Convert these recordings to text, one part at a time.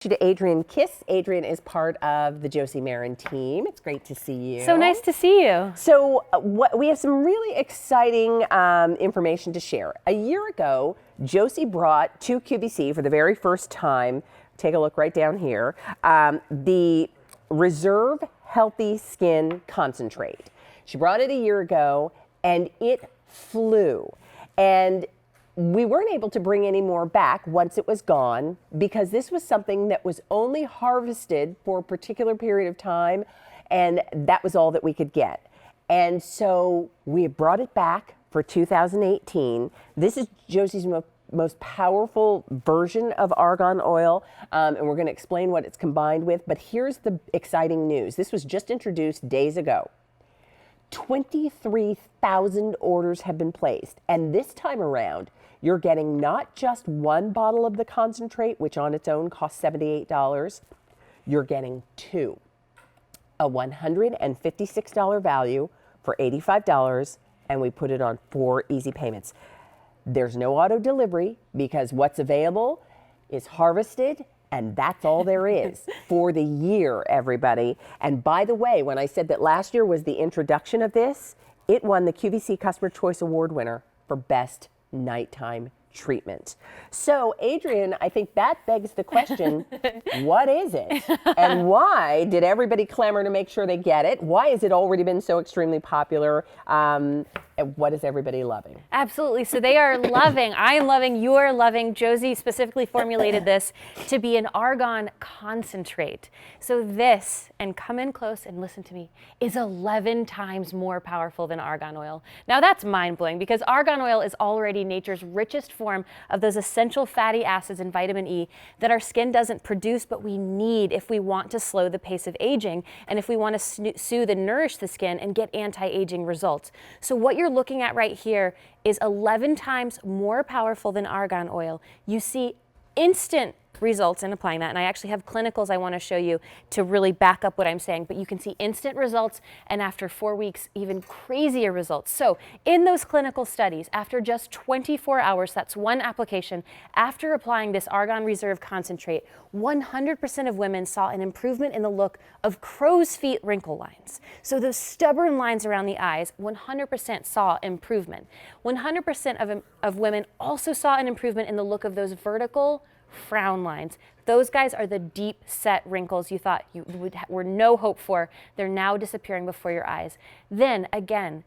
To Adrian Kiss. Adrian is part of the Josie Maran team. It's great to see you. So nice to see you. So we have some really exciting information to share. A year ago, Josie brought to QVC for the very first time, take a look right down here, the Reserve Healthy Skin Concentrate. She brought it a year ago and it flew. And we weren't able to bring any more back once it was gone because this was something that was only harvested for a particular period of time, and that was all that we could get. And so we brought it back for 2018. This is Josie's most powerful version of argan oil, and we're going to explain what it's combined with. But here's the exciting news. This was just introduced days ago. 23,000 orders have been placed, and this time around, you're getting not just one bottle of the concentrate, which on its own costs $78, you're getting two. A $156 value for $85, and we put it on 4 easy payments. There's no auto delivery because what's available is harvested, and that's all there is for the year, everybody. And by the way, when I said that last year was the introduction of this, it won the QVC Customer Choice Award winner for Best Nighttime Treatment. So, Adrian, I think that begs the question, what is it? And why did everybody clamor to make sure they get it? Why has it already been so extremely popular? And what is everybody loving? Absolutely. So they are loving, I am loving, you are loving. Josie specifically formulated this to be an argan concentrate. So this, and come in close and listen to me, is 11 times more powerful than argan oil. Now that's mind-blowing because argan oil is already nature's richest form of those essential fatty acids and vitamin E that our skin doesn't produce, but we need if we want to slow the pace of aging and if we want to soothe and nourish the skin and get anti-aging results. So what you're looking at right here is 11 times more powerful than argan oil. You see instant results in applying that, and I actually have clinicals I want to show you to really back up what I'm saying, but you can see instant results, and after 4 weeks even crazier results. So in those clinical studies, after just 24 hours, that's one application, after applying this argan reserve concentrate, 100% of women saw an improvement in the look of crow's feet wrinkle lines. So those stubborn lines around the eyes, 100% saw improvement. 100% of women also saw an improvement in the look of those vertical frown lines. Those guys are the deep set wrinkles you thought were no hope for. They're now disappearing before your eyes. Then again,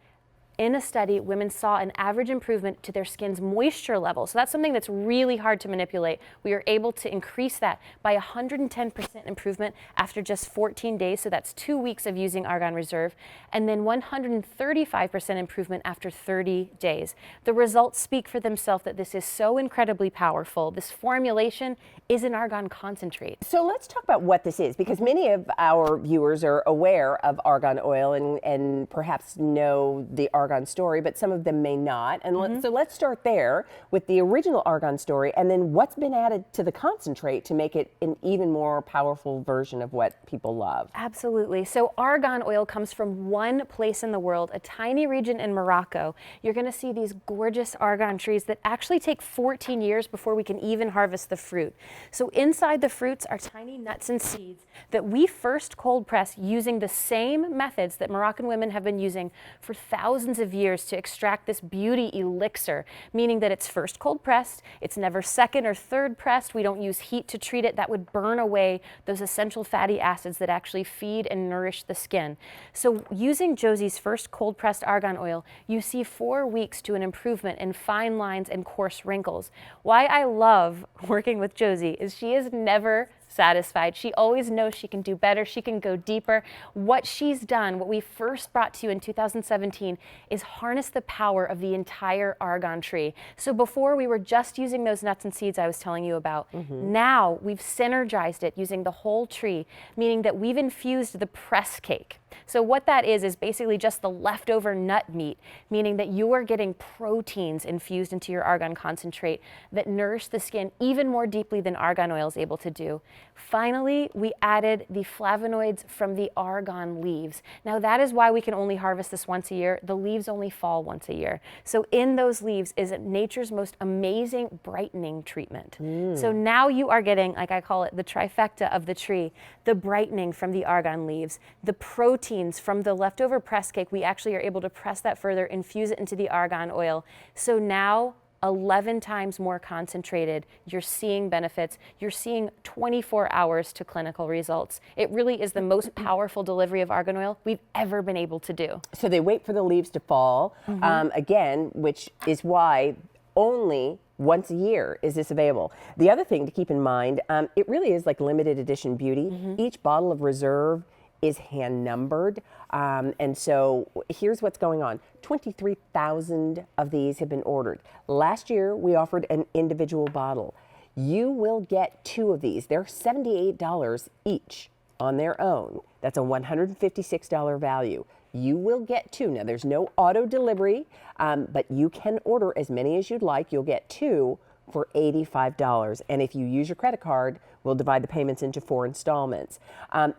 in a study, women saw an average improvement to their skin's moisture level. So that's something that's really hard to manipulate. We are able to increase that by 110% improvement after just 14 days. So that's 2 weeks of using Argan Reserve, and then 135% improvement after 30 days. The results speak for themselves that this is so incredibly powerful. This formulation is an argan concentrate. So let's talk about what this is, because many of our viewers are aware of argan oil and perhaps know the argan story, but some of them may not. And so let's start there with the original argan story, and then what's been added to the concentrate to make it an even more powerful version of what people love. Absolutely. So argan oil comes from one place in the world, a tiny region in Morocco. You're going to see these gorgeous argan trees that actually take 14 years before we can even harvest the fruit. So inside the fruits are tiny nuts and seeds that we first cold press using the same methods that Moroccan women have been using for thousands of years to extract this beauty elixir, meaning that it's first cold pressed, it's never second or third pressed, we don't use heat to treat it. That would burn away those essential fatty acids that actually feed and nourish the skin. So using Josie's first cold pressed argan oil, you see 4 weeks to an improvement in fine lines and coarse wrinkles. Why I love working with Josie is she is never satisfied. She always knows she can do better. She can go deeper. What she's done, what we first brought to you in 2017, is harness the power of the entire argan tree. So before we were just using those nuts and seeds I was telling you about. Now we've synergized it using the whole tree, meaning that we've infused the press cake. So what that is basically just the leftover nut meat, meaning that you are getting proteins infused into your argan concentrate that nourish the skin even more deeply than argan oil is able to do. Finally, we added the flavonoids from the argan leaves. Now that is why we can only harvest this once a year. The leaves only fall once a year. So in those leaves is nature's most amazing brightening treatment. So now you are getting, like I call it, the trifecta of the tree, the brightening from the argan leaves, the proteins from the leftover press cake. We actually are able to press that further, infuse it into the argan oil. So now 11 times more concentrated, you're seeing benefits, you're seeing 24 hours to clinical results. It really is the most powerful delivery of argan oil we've ever been able to do. So they wait for the leaves to fall, again, which is why only once a year is this available. The other thing to keep in mind, it really is like limited edition beauty. Each bottle of Reserve is hand numbered. And so here's what's going on. 23,000 of these have been ordered. Last year, we offered an individual bottle. You will get 2 of these. They're $78 each on their own. That's a $156 value. You will get 2. Now, there's no auto delivery, but you can order as many as you'd like. You'll get 2 for $85. And if you use your credit card, we'll divide the payments into 4 installments.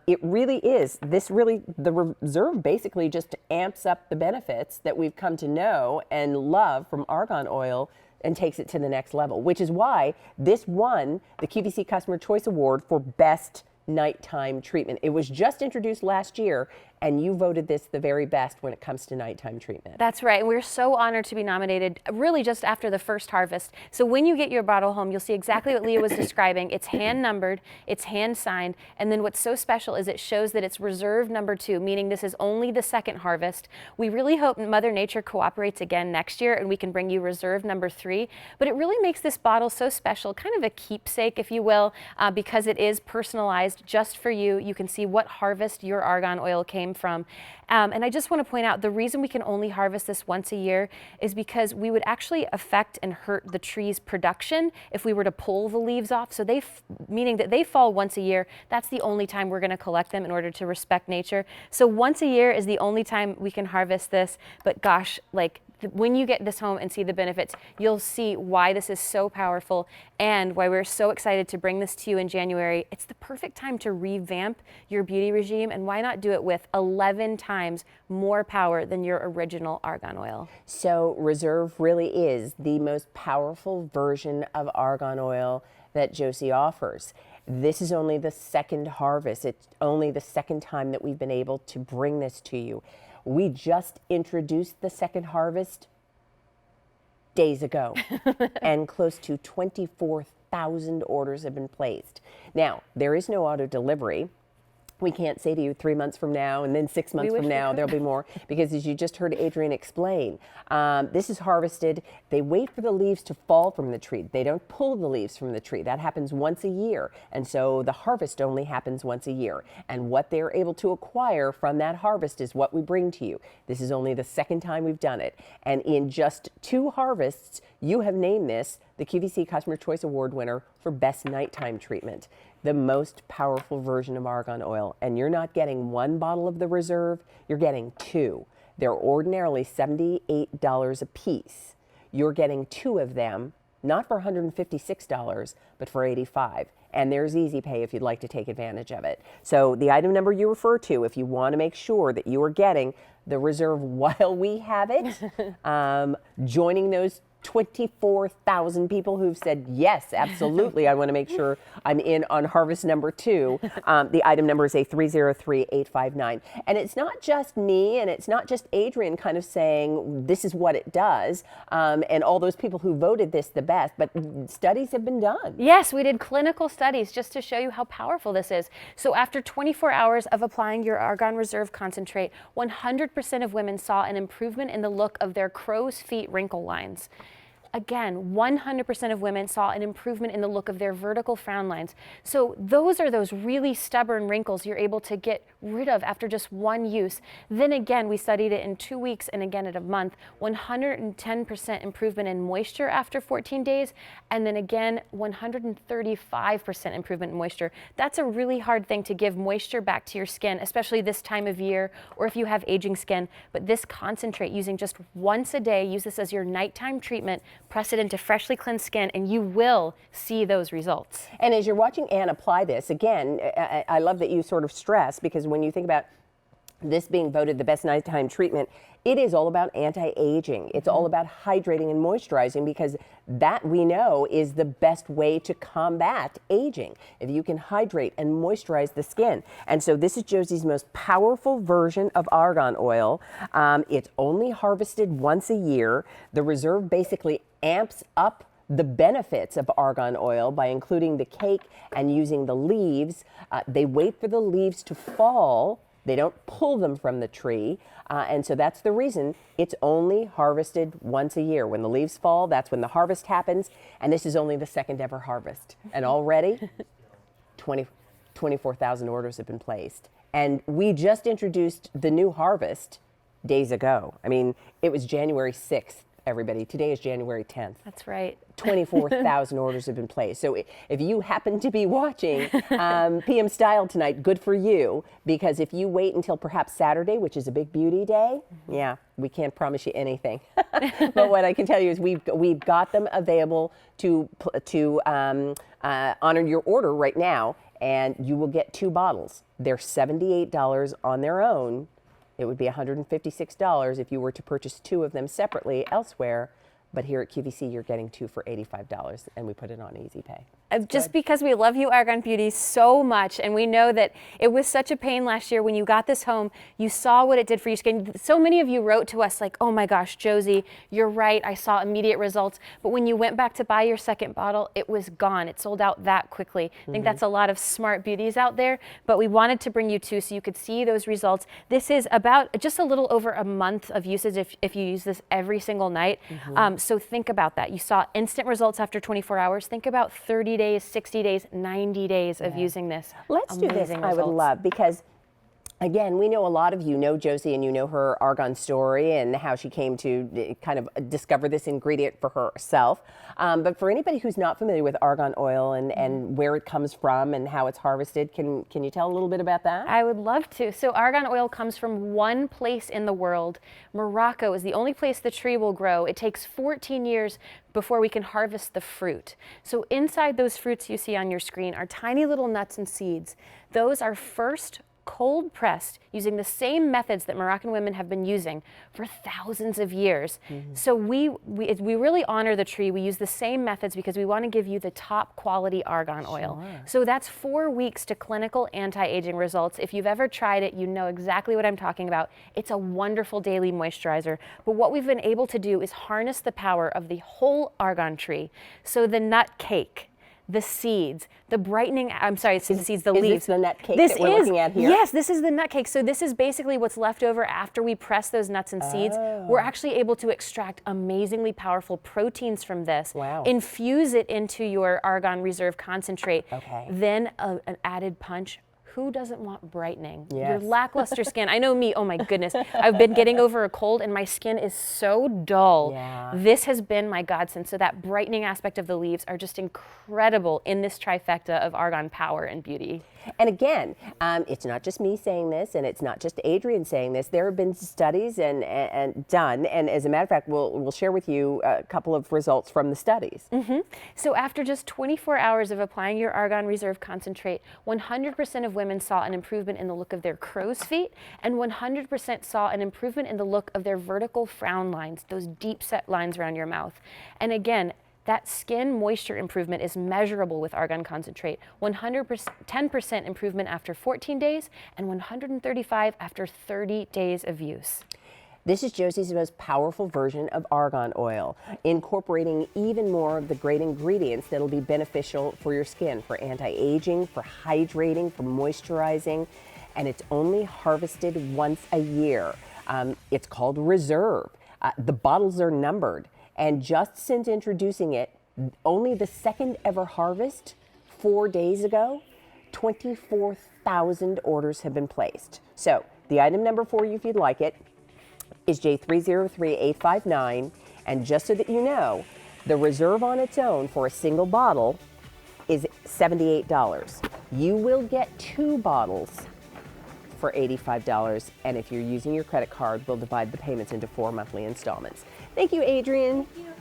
It really is, the Reserve basically just amps up the benefits that we've come to know and love from argan oil and takes it to the next level, which is why this won the QVC Customer Choice Award for Best Nighttime Treatment. It was just introduced last year, and you voted this the very best when it comes to nighttime treatment. That's right. We're so honored to be nominated really just after the first harvest. So when you get your bottle home, you'll see exactly what Leah was describing. It's hand numbered, it's hand signed, and then what's so special is it shows that it's Reserve number 2, meaning this is only the second harvest. We really hope Mother Nature cooperates again next year and we can bring you Reserve number 3, but it really makes this bottle so special, kind of a keepsake, if you will, because it is personalized just for you. You can see what harvest your argan oil came from. And I just want to point out the reason we can only harvest this once a year is because we would actually affect and hurt the tree's production if we were to pull the leaves off. So meaning that they fall once a year. That's the only time we're going to collect them in order to respect nature. So once a year is the only time we can harvest this. But gosh, like when you get this home and see the benefits, you'll see why this is so powerful and why we're so excited to bring this to you in January. It's the perfect time to revamp your beauty regime, and why not do it with 11 times more power than your original argan oil? So Reserve really is the most powerful version of argan oil that Josie offers. This is only the second harvest. It's only the second time that we've been able to bring this to you. We just introduced the second harvest days ago, and close to 24,000 orders have been placed. Now, there is no auto delivery. We can't say to you 3 months from now and then 6 months from now there'll be more, because as you just heard Adrienne explain, this is harvested. They wait for the leaves to fall from the tree. They don't pull the leaves from the tree. That happens once a year. And so the harvest only happens once a year. And what they're able to acquire from that harvest is what we bring to you. This is only the second time we've done it. And in just 2 harvests, you have named this the QVC Customer Choice Award winner for Best Nighttime Treatment, the most powerful version of argan oil. And you're not getting 1 bottle of the Reserve, you're getting 2. They're ordinarily $78 a piece. You're getting 2 of them, not for $156, but for $85. And there's easy pay if you'd like to take advantage of it. So the item number you refer to, if you want to make sure that you are getting the Reserve while we have it, joining those 24,000 people who've said, yes, absolutely, I want to make sure I'm in on harvest number 2. The item number is A303859. And it's not just me and it's not just Adrienne kind of saying this is what it does, and all those people who voted this the best, but studies have been done. Yes, we did clinical studies just to show you how powerful this is. So after 24 hours of applying your Argan Reserve concentrate, 100% of women saw an improvement in the look of their crow's feet wrinkle lines. Again, 100% of women saw an improvement in the look of their vertical frown lines. So those are those really stubborn wrinkles you're able to get rid of after just 1 use. Then again, we studied it in 2 weeks and again at a month, 110% improvement in moisture after 14 days, and then again, 135% improvement in moisture. That's a really hard thing to give moisture back to your skin, especially this time of year or if you have aging skin. But this concentrate, using just once a day, use this as your nighttime treatment, press it into freshly cleansed skin, and you will see those results. And as you're watching Anne apply this, again, I love that you sort of stress, because when you think about this being voted the best nighttime treatment, it is all about anti-aging. It's all about hydrating and moisturizing, because that, we know, is the best way to combat aging, if you can hydrate and moisturize the skin. And so this is Josie's most powerful version of argan oil. It's only harvested once a year. The reserve basically amps up the benefits of argan oil by including the cake and using the leaves. They wait for the leaves to fall. They don't pull them from the tree. And so that's the reason it's only harvested once a year. When the leaves fall, that's when the harvest happens. And this is only the second ever harvest. And already 24,000 orders have been placed. And we just introduced the new harvest days ago. I mean, it was January 6th, everybody. Today is January 10th. That's right. 24,000 orders have been placed. So if you happen to be watching PM Style tonight, good for you, because if you wait until perhaps Saturday, which is a big beauty day, yeah, we can't promise you anything. But what I can tell you is we've got them available to honor your order right now, and you will get 2 bottles. They're $78 on their own. It would be $156 if you were to purchase 2 of them separately elsewhere. But here at QVC, you're getting 2 for $85, and we put it on Easy Pay. Just because we love you, Argan Beauty, so much, and we know that it was such a pain last year when you got this home, you saw what it did for your skin. So many of you wrote to us like, oh my gosh, Josie, you're right, I saw immediate results. But when you went back to buy your second bottle, it was gone. It sold out that quickly. I think that's a lot of smart beauties out there, but we wanted to bring you 2 so you could see those results. This is about just a little over a month of usage if you use this every single night. So think about that. You saw instant results after 24 hours. Think about 30 days, 60 days, 90 days of using this. Let's do this, I would love, because again, we know a lot of you know Josie, and you know her argan story and how she came to kind of discover this ingredient for herself. But for anybody who's not familiar with argan oil and where it comes from and how it's harvested, can you tell a little bit about that? I would love to. So argan oil comes from one place in the world. Morocco is the only place the tree will grow. It takes 14 years before we can harvest the fruit. So inside those fruits you see on your screen are tiny little nuts and seeds. Those are first cold pressed using the same methods that Moroccan women have been using for thousands of years. So we really honor the tree. We use the same methods because we want to give you the top quality argan oil. So that's 4 weeks to clinical anti-aging results. If you've ever tried it, you know exactly what I'm talking about. It's a wonderful daily moisturizer. But what we've been able to do is harness the power of the whole argan tree. So the nut cake, the seeds, the brightening, I'm sorry, it's the seeds, the leaves. Is this the nut cake that we're looking at here? Yes, this is the nut cake. So this is basically what's left over after we press those nuts and seeds. We're actually able to extract amazingly powerful proteins from this, infuse it into your argan reserve concentrate, then an added punch. Who doesn't want brightening? Your lackluster skin. I know me, oh my goodness. I've been getting over a cold and my skin is so dull. This has been my godsend. So that brightening aspect of the leaves are just incredible in this trifecta of argan power and beauty. And again, it's not just me saying this, and it's not just Adrienne saying this. There have been studies and done, and as a matter of fact, we'll share with you a couple of results from the studies. So after just 24 hours of applying your argan reserve concentrate, 100% of women saw an improvement in the look of their crow's feet, and 100% saw an improvement in the look of their vertical frown lines, those deep set lines around your mouth. And again, that skin moisture improvement is measurable with argan concentrate. 10% improvement after 14 days and 135 after 30 days of use. This is Josie's most powerful version of argan oil, incorporating even more of the great ingredients that'll be beneficial for your skin, for anti-aging, for hydrating, for moisturizing, and it's only harvested once a year. It's called Reserve. The bottles are numbered. And just since introducing it, only the second ever harvest 4 days ago, 24,000 orders have been placed. So the item number for you, if you'd like it, is J303859. And just so that you know, the Reserve on its own for a single bottle is $78. You will get 2 bottles for $85, and if you're using your credit card, we'll divide the payments into 4 monthly installments. Thank you, Adrienne. Thank you.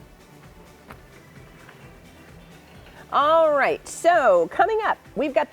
All right, so coming up, we've got the